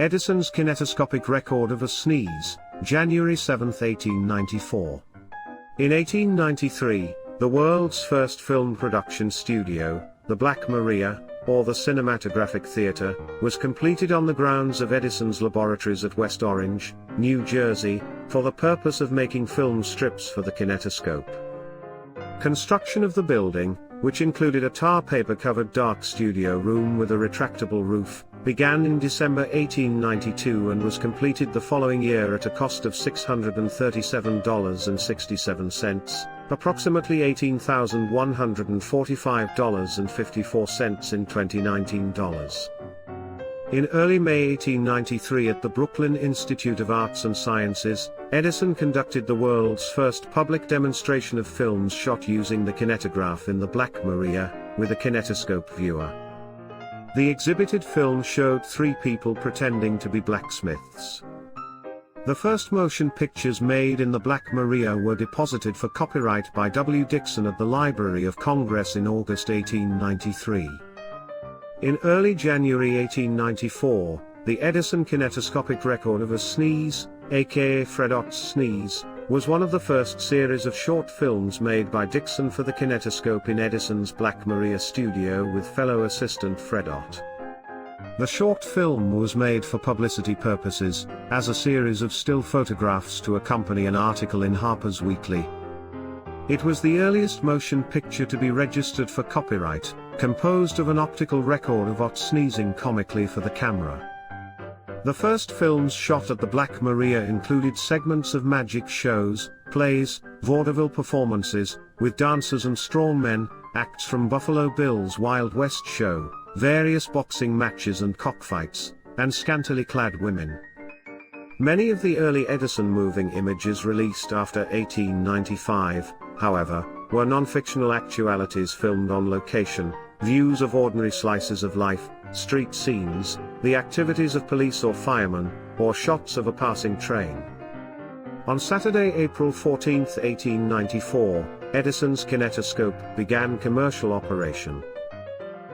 Edison's kinetoscopic record of a sneeze, January 7, 1894. In 1893, the world's first film production studio, the Black Maria, or the Cinematographic Theater, was completed on the grounds of Edison's laboratories at West Orange, New Jersey, for the purpose of making film strips for the kinetoscope. Construction of the building, which included a tar paper-covered dark studio room with a retractable roof, began in December 1892 and was completed the following year at a cost of $637.67, approximately $18,145.54 in 2019 dollars. In early May 1893 at the Brooklyn Institute of Arts and Sciences, Edison conducted the world's first public demonstration of films shot using the kinetograph in the Black Maria, with a kinetoscope viewer. The exhibited film showed three people pretending to be blacksmiths. The first motion pictures made in the Black Maria were deposited for copyright by W. Dixon at the Library of Congress in August 1893. In early January 1894, the Edison kinetoscopic record of a sneeze, aka Fred Ott's sneeze, was one of the first series of short films made by Dixon for the kinetoscope in Edison's Black Maria studio with fellow assistant Fred Ott. The short film was made for publicity purposes, as a series of still photographs to accompany an article in Harper's Weekly. It was the earliest motion picture to be registered for copyright, composed of an optical record of Ott sneezing comically for the camera. The first films shot at the Black Maria included segments of magic shows, plays, vaudeville performances, with dancers and strongmen, acts from Buffalo Bill's Wild West show, various boxing matches and cockfights, and scantily clad women. Many of the early Edison moving images released after 1895, however, were non-fictional actualities filmed on location, views of ordinary slices of life, street scenes, the activities of police or firemen, or shots of a passing train. On Saturday, April 14, 1894, Edison's kinetoscope began commercial operation.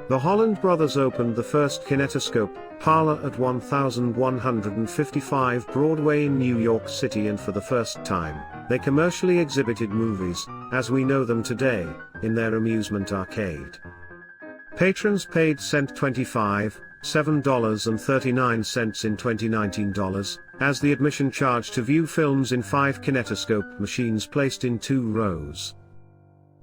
The Holland brothers opened the first kinetoscope parlor at 1155 Broadway in New York City, and for the first time, they commercially exhibited movies, as we know them today, in their amusement arcade. Patrons paid $25, $7.39 in 2019 dollars, as the admission charge to view films in 5 kinetoscope machines placed in 2 rows.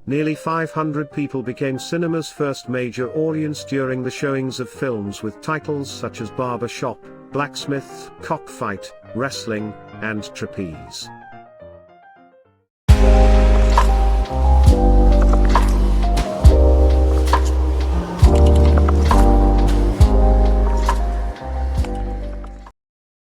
Nearly 500 people became cinema's first major audience during the showings of films with titles such as Barber Shop, Blacksmith, Cockfight, Wrestling, and Trapeze.